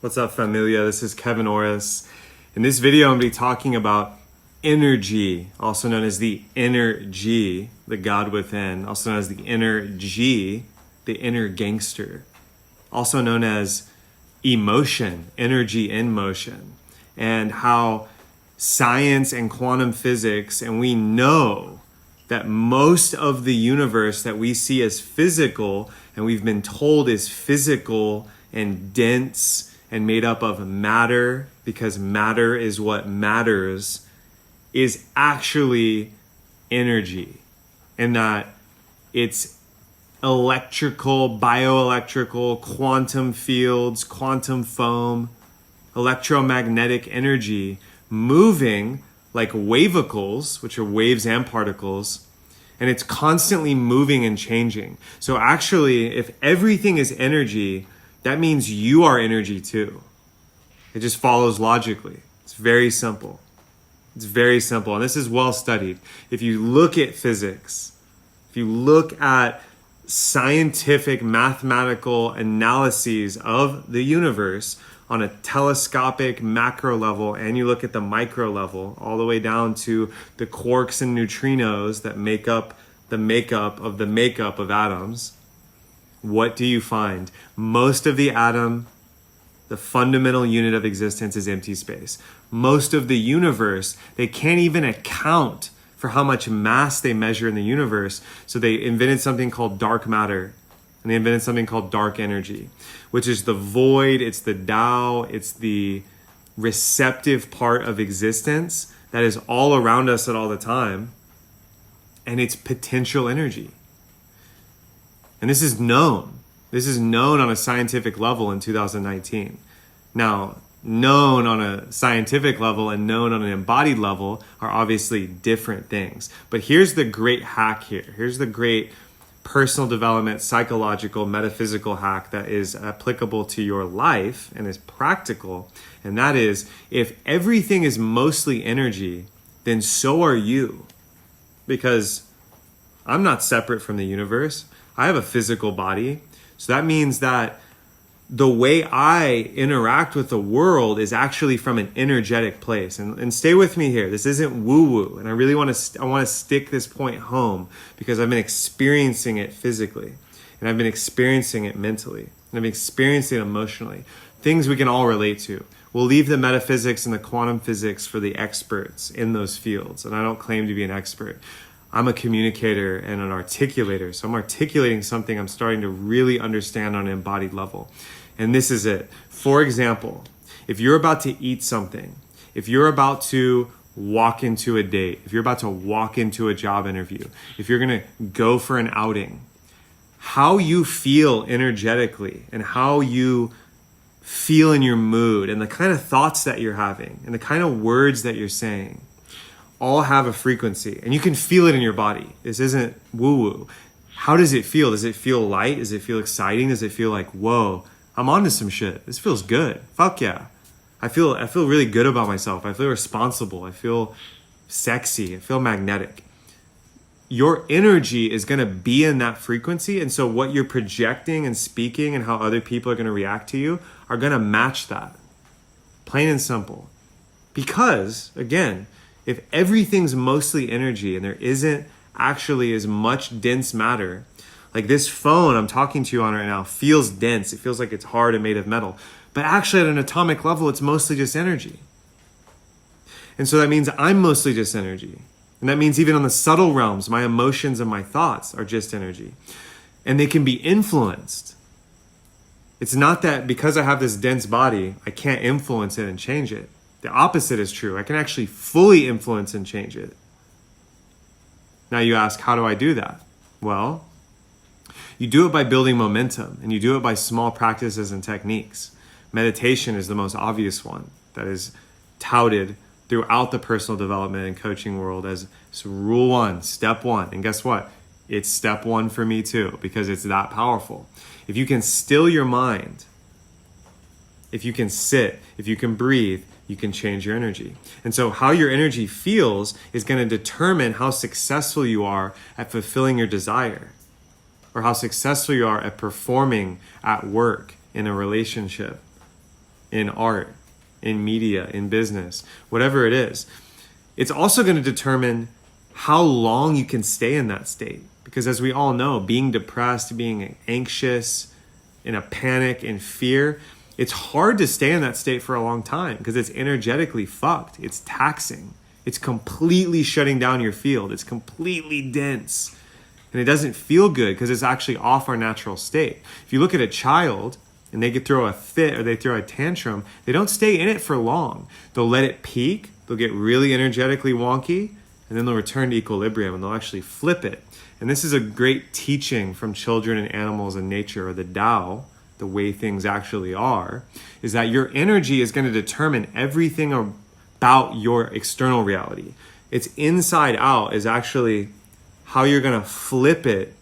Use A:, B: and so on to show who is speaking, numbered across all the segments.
A: What's up, familia? This is Kevin Orosz. In this video, I'm going to be talking about energy, also known as the inner G, the God within, also known as the inner G, the inner gangster, also known as emotion, energy in motion, and how science and quantum physics, and we know that most of the universe that we see as physical, and we've been told is physical and dense and made up of matter, because matter is what matters, is actually energy, and that it's electrical, bioelectrical, quantum fields, quantum foam, electromagnetic energy moving like wavicles, which are waves and particles, and it's constantly moving and changing. So actually, if everything is energy, that means you are energy too. It just follows logically. It's very simple. It's very simple, and this is well studied. If you look at physics, if you look at scientific mathematical analyses of the universe on a telescopic macro level, and you look at the micro level all the way down to the quarks and neutrinos that make up the makeup of atoms, what do you find? Most of the atom, the fundamental unit of existence, is empty space. Most of the universe, they can't even account for how much mass they measure in the universe. So they invented something called dark matter, and they invented something called dark energy, which is the void, it's the Tao, it's the receptive part of existence that is all around us at all the time, and it's potential energy. And this is known. This is known on a scientific level in 2019. Now, known on a scientific level and known on an embodied level are obviously different things. But here's the great hack here. Here's the great personal development, psychological, metaphysical hack that is applicable to your life and is practical. And that is, if everything is mostly energy, then so are you. Because I'm not separate from the universe. I have a physical body. So that means that the way I interact with the world is actually from an energetic place. And stay with me here. This isn't woo-woo. And I really want to stick this point home because I've been experiencing it physically. And I've been experiencing it mentally. And I've been experiencing it emotionally. Things we can all relate to. We'll leave the metaphysics and the quantum physics for the experts in those fields. And I don't claim to be an expert. I'm a communicator and an articulator. So I'm articulating something I'm starting to really understand on an embodied level. And this is it. For example, if you're about to eat something, if you're about to walk into a date, if you're about to walk into a job interview, if you're going to go for an outing, how you feel energetically and how you feel in your mood and the kind of thoughts that you're having and the kind of words that you're saying all have a frequency, and you can feel it in your body. This isn't woo-woo. How does it feel? Does it feel light? Does it feel exciting? Does it feel like, whoa, I'm onto some shit. This feels good. Fuck yeah. I feel really good about myself. I feel responsible. I feel sexy. I feel magnetic. Your energy is going to be in that frequency, and so what you're projecting and speaking and how other people are going to react to you are going to match that. Plain and simple. Because, again, if everything's mostly energy and there isn't actually as much dense matter, like this phone I'm talking to you on right now feels dense. It feels like it's hard and made of metal. But actually at an atomic level, it's mostly just energy. And so that means I'm mostly just energy. And that means even on the subtle realms, my emotions and my thoughts are just energy. And they can be influenced. It's not that because I have this dense body, I can't influence it and change it. The opposite is true. I can actually fully influence and change it. Now you ask, how do I do that? Well, you do it by building momentum, and you do it by small practices and techniques. Meditation is the most obvious one that is touted throughout the personal development and coaching world as rule one, step one. And guess what? It's step one for me too, because it's that powerful. If you can still your mind, if you can sit, if you can breathe, you can change your energy. And so how your energy feels is going to determine how successful you are at fulfilling your desire, or how successful you are at performing at work, in a relationship, in art, in media, in business, whatever it is. It's also going to determine how long you can stay in that state. Because as we all know, being depressed, being anxious, in a panic, in fear, it's hard to stay in that state for a long time because it's energetically fucked. It's taxing. It's completely shutting down your field. It's completely dense. And it doesn't feel good because it's actually off our natural state. If you look at a child and they could throw a fit or they throw a tantrum, they don't stay in it for long. They'll let it peak. They'll get really energetically wonky, and then they'll return to equilibrium and they'll actually flip it. And this is a great teaching from children and animals and nature, or the Tao, the way things actually are, is that your energy is going to determine everything about your external reality. It's inside out is actually how you're going to flip it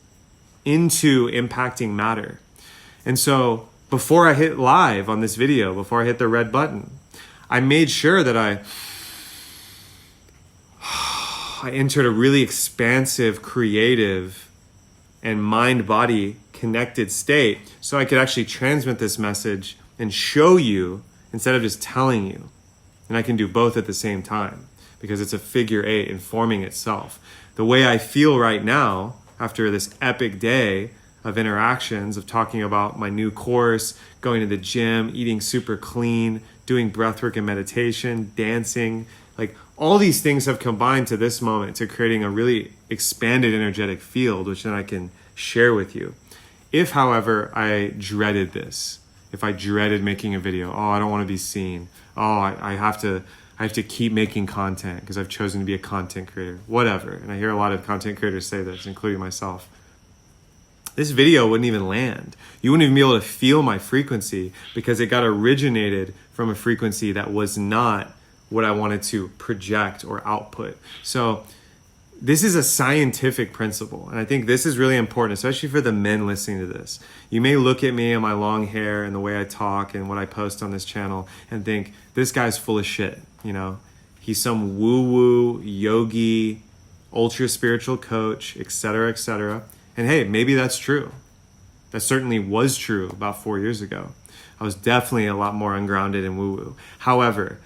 A: into impacting matter. And so before I hit live on this video, before I hit the red button, I made sure that I entered a really expansive, creative, and mind-body connected state so I could actually transmit this message and show you instead of just telling you. And I can do both at the same time because it's a figure eight informing itself. The way I feel right now after this epic day of interactions, of talking about my new course, going to the gym, eating super clean, doing breathwork and meditation, dancing, like all these things have combined to this moment to creating a really expanded energetic field, which then I can share with you. If, however, I dreaded this, if I dreaded making a video, oh, I don't want to be seen. Oh, I have to keep making content because I've chosen to be a content creator, whatever. And I hear a lot of content creators say this, including myself. This video wouldn't even land. You wouldn't even be able to feel my frequency because it got originated from a frequency that was not what I wanted to project or output. So this is a scientific principle. And I think this is really important, especially for the men listening to this. You may look at me and my long hair and the way I talk and what I post on this channel and think, this guy's full of shit. You know, he's some woo-woo, yogi, ultra spiritual coach, etc., etc. And hey, maybe that's true. That certainly was true about 4 years ago. I was definitely a lot more ungrounded and woo-woo. However,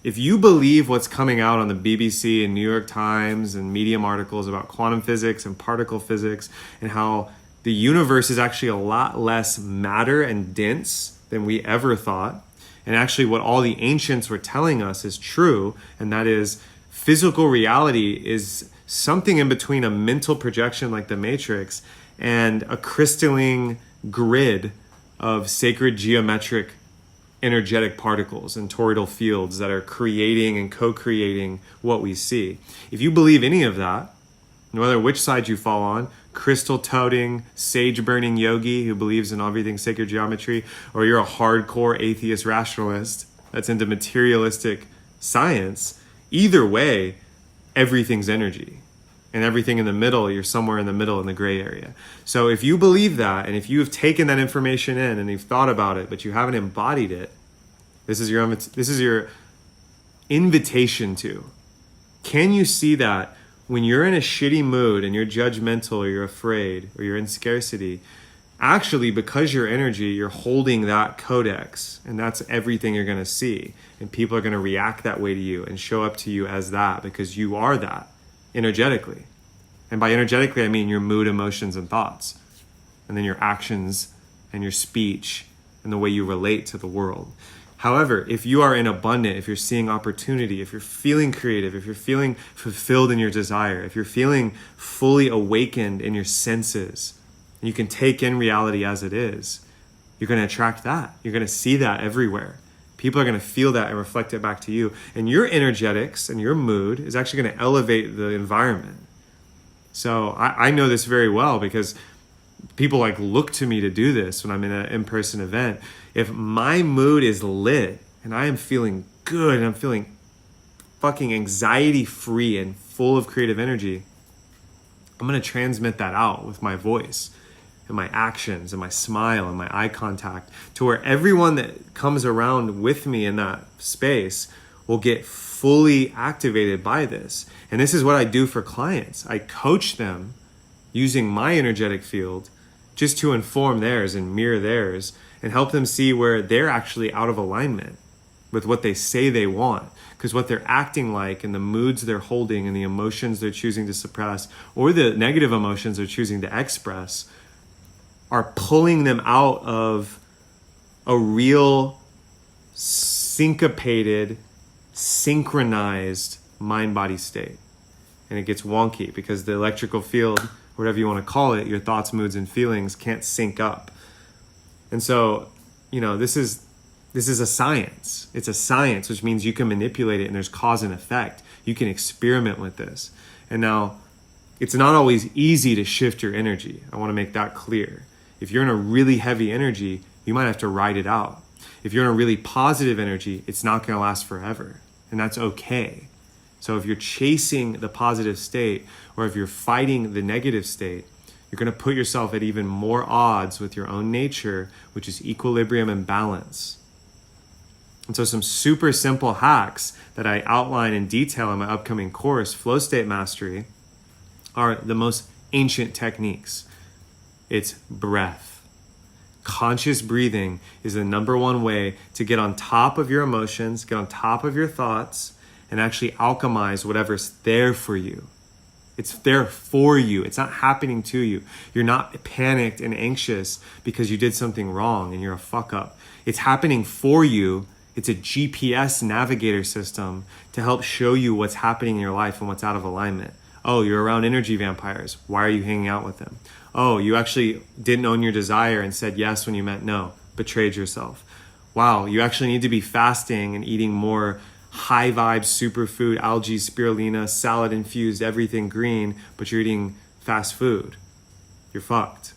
A: if you believe what's coming out on the BBC and New York Times and Medium articles about quantum physics and particle physics and how the universe is actually a lot less matter and dense than we ever thought, and actually what all the ancients were telling us is true, and that is physical reality is something in between a mental projection like the Matrix and a crystalline grid of sacred geometric energetic particles and toroidal fields that are creating and co-creating what we see. If you believe any of that, no matter which side you fall on, crystal toting, sage burning yogi who believes in everything sacred geometry, or you're a hardcore atheist rationalist that's into materialistic science, either way, everything's energy. And everything in the middle, you're somewhere in the middle in the gray area. So if you believe that, and if you have taken that information in and you've thought about it, but you haven't embodied it, this is your invitation to. Can you see that when you're in a shitty mood and you're judgmental or you're afraid or you're in scarcity, actually because you're energy, you're holding that codex and that's everything you're gonna see. And people are gonna react that way to you and show up to you as that because you are that. Energetically. And by energetically, I mean your mood, emotions, and thoughts. And then your actions and your speech and the way you relate to the world. However, if you are in abundant, if you're seeing opportunity, if you're feeling creative, if you're feeling fulfilled in your desire, if you're feeling fully awakened in your senses, and you can take in reality as it is, you're going to attract that. You're going to see that everywhere. People are going to feel that and reflect it back to you. And your energetics and your mood is actually going to elevate the environment. So I know this very well because people like look to me to do this when I'm in an in-person event. If my mood is lit and I am feeling good and I'm feeling fucking anxiety-free and full of creative energy, I'm going to transmit that out with my voice and my actions and my smile and my eye contact to where everyone that comes around with me in that space will get fully activated by this. And this is what I do for clients. I coach them using my energetic field just to inform theirs and mirror theirs and help them see where they're actually out of alignment with what they say they want. Because what they're acting like and the moods they're holding and the emotions they're choosing to suppress or the negative emotions they're choosing to express are pulling them out of a real syncopated, synchronized mind-body state. And it gets wonky because the electrical field, whatever you want to call it, your thoughts, moods, and feelings can't sync up. And so, this is a science. It's a science, which means you can manipulate it and there's cause and effect. You can experiment with this. And now, it's not always easy to shift your energy. I want to make that clear. If you're in a really heavy energy, you might have to ride it out. If you're in a really positive energy, it's not going to last forever. And that's okay. So if you're chasing the positive state or if you're fighting the negative state, you're going to put yourself at even more odds with your own nature, which is equilibrium and balance. And so some super simple hacks that I outline in detail in my upcoming course, Flow State Mastery, are the most ancient techniques. It's breath. Conscious breathing is the number one way to get on top of your emotions, get on top of your thoughts, and actually alchemize whatever's there for you. It's there for you. It's not happening to you. You're not panicked and anxious because you did something wrong and you're a fuck up. It's happening for you. It's a GPS navigator system to help show you what's happening in your life and what's out of alignment. Oh, you're around energy vampires. Why are you hanging out with them? Oh, you actually didn't own your desire and said yes when you meant no. Betrayed yourself. Wow, you actually need to be fasting and eating more high vibe superfood, algae, spirulina, salad infused, everything green, but you're eating fast food. You're fucked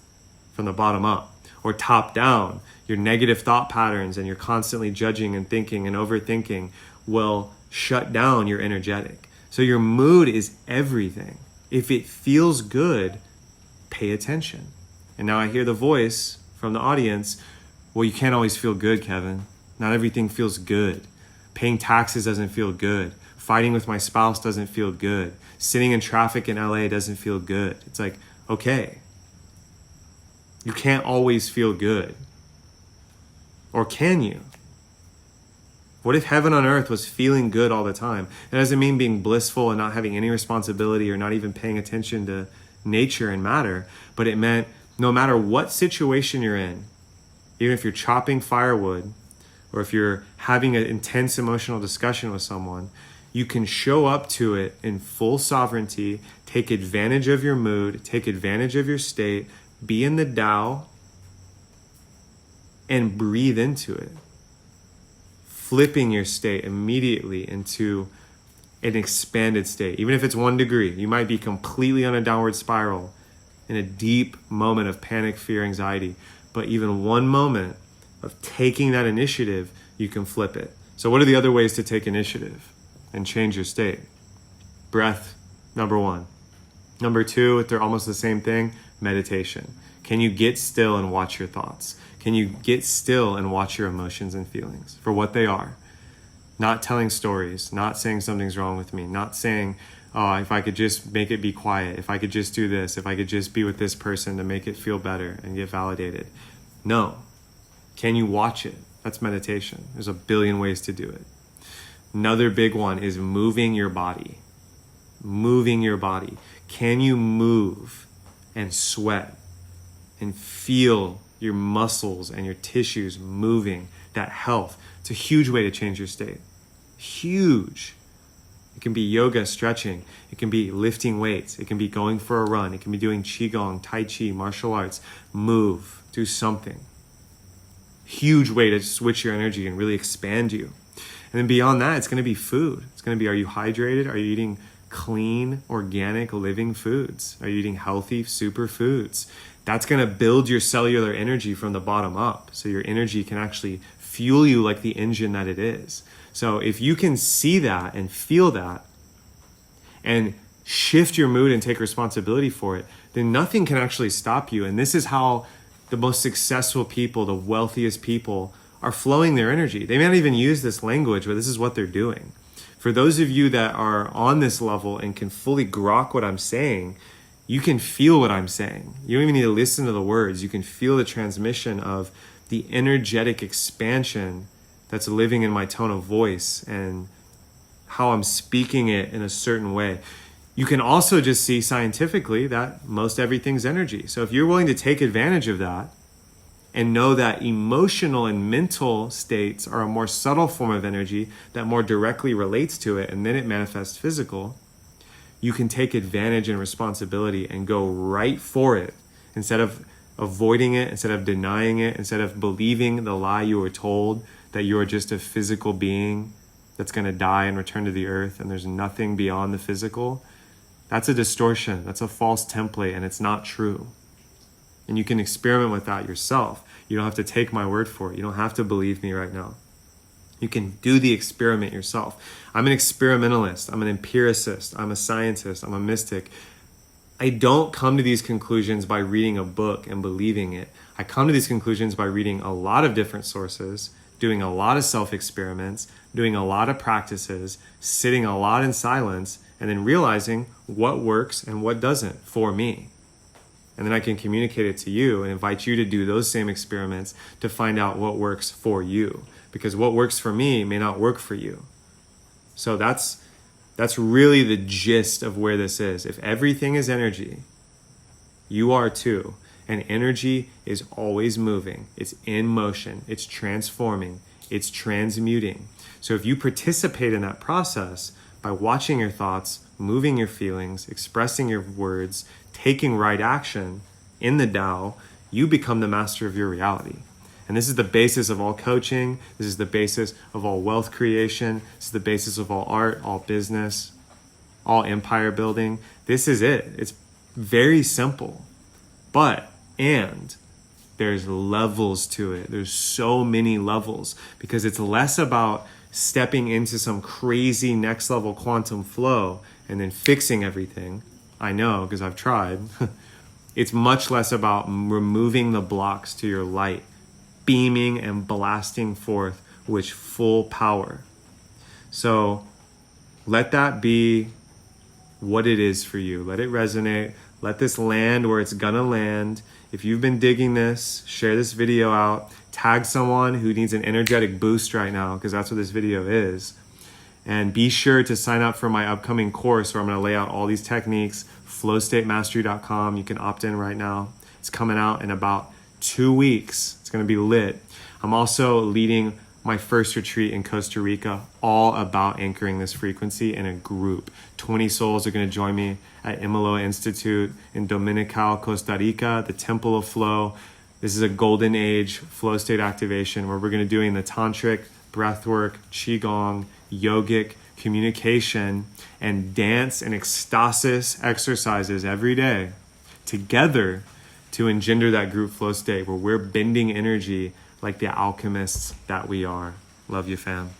A: from the bottom up. Or top down, your negative thought patterns and you're constantly judging and thinking and overthinking will shut down your energetic. So your mood is everything. If it feels good, pay attention. And now I hear the voice from the audience, well, you can't always feel good, Kevin. Not everything feels good. Paying taxes doesn't feel good. Fighting with my spouse doesn't feel good. Sitting in traffic in LA doesn't feel good. It's like, okay, you can't always feel good. Or can you? What if heaven on earth was feeling good all the time? That doesn't mean being blissful and not having any responsibility or not even paying attention to nature and matter, but it meant no matter what situation you're in, even if you're chopping firewood or if you're having an intense emotional discussion with someone, you can show up to it in full sovereignty, take advantage of your mood, take advantage of your state, be in the Tao, and breathe into it. Flipping your state immediately into an expanded state. Even if it's 1 degree, you might be completely on a downward spiral in a deep moment of panic, fear, anxiety. But even one moment of taking that initiative, you can flip it. So what are the other ways to take initiative and change your state? Breath, number 1. Number 2, if they're almost the same thing, meditation. Can you get still and watch your thoughts? Can you get still and watch your emotions and feelings for what they are? Not telling stories, not saying something's wrong with me, not saying, oh, if I could just make it be quiet, if I could just do this, if I could just be with this person to make it feel better and get validated. No. Can you watch it? That's meditation. There's a billion ways to do it. Another big one is moving your body. Moving your body. Can you move and sweat and feel your muscles and your tissues moving? That health. It's a huge way to change your state. Huge. It can be yoga, stretching. It can be lifting weights. It can be going for a run. It can be doing qigong, tai chi, martial arts. Move. Do something. Huge way to switch your energy and really expand you. And then beyond that, it's going to be food. It's going to be, are you hydrated? Are you eating clean, organic, living foods? Are you eating healthy superfoods? That's going to build your cellular energy from the bottom up. So your energy can actually fuel you like the engine that it is. So if you can see that and feel that and shift your mood and take responsibility for it, then nothing can actually stop you. And this is how the most successful people, the wealthiest people, are flowing their energy. They may not even use this language, but this is what they're doing. For those of you that are on this level and can fully grok what I'm saying, you can feel what I'm saying. You don't even need to listen to the words. You can feel the transmission of the energetic expansion that's living in my tone of voice and how I'm speaking it in a certain way. You can also just see scientifically that most everything's energy. So if you're willing to take advantage of that and know that emotional and mental states are a more subtle form of energy that more directly relates to it, and then it manifests physical, you can take advantage and responsibility and go right for it instead of avoiding it, instead of denying it, instead of believing the lie you were told that you are just a physical being that's going to die and return to the earth and there's nothing beyond the physical. That's a distortion. That's a false template, and it's not true. And you can experiment with that yourself. You don't have to take my word for it. You don't have to believe me right now. You can do the experiment yourself. I'm an experimentalist. I'm an empiricist. I'm a scientist. I'm a mystic. I don't come to these conclusions by reading a book and believing it. I come to these conclusions by reading a lot of different sources, doing a lot of self-experiments, doing a lot of practices, sitting a lot in silence, and then realizing what works and what doesn't for me. And then I can communicate it to you and invite you to do those same experiments to find out what works for you. Because what works for me may not work for you. So that's really the gist of where this is. If everything is energy, you are too. And energy is always moving. It's in motion. It's transforming. It's transmuting. So if you participate in that process by watching your thoughts, moving your feelings, expressing your words, taking right action in the Tao, you become the master of your reality. And this is the basis of all coaching. This is the basis of all wealth creation. This is the basis of all art, all business, all empire building. This is it. It's very simple. And there's levels to it. There's so many levels because it's less about stepping into some crazy next level quantum flow and then fixing everything. I know because I've tried. It's much less about removing the blocks to your light, beaming and blasting forth with full power. So let that be what it is for you. Let it resonate. Let this land where it's gonna land. If you've been digging this, share this video out. Tag someone who needs an energetic boost right now, because that's what this video is. And be sure to sign up for my upcoming course where I'm gonna lay out all these techniques, flowstatemastery.com. You can opt in right now. It's coming out in about 2 weeks. It's gonna be lit. I'm also leading my first retreat in Costa Rica, all about anchoring this frequency in a group. 20 souls are going to join me at Imolo Institute in Dominical, Costa Rica, the Temple of Flow. This is a golden age flow state activation where we're going to be doing the tantric, breathwork, qigong, yogic, communication, and dance and ecstasis exercises every day together to engender that group flow state where we're bending energy like the alchemists that we are. Love you, fam.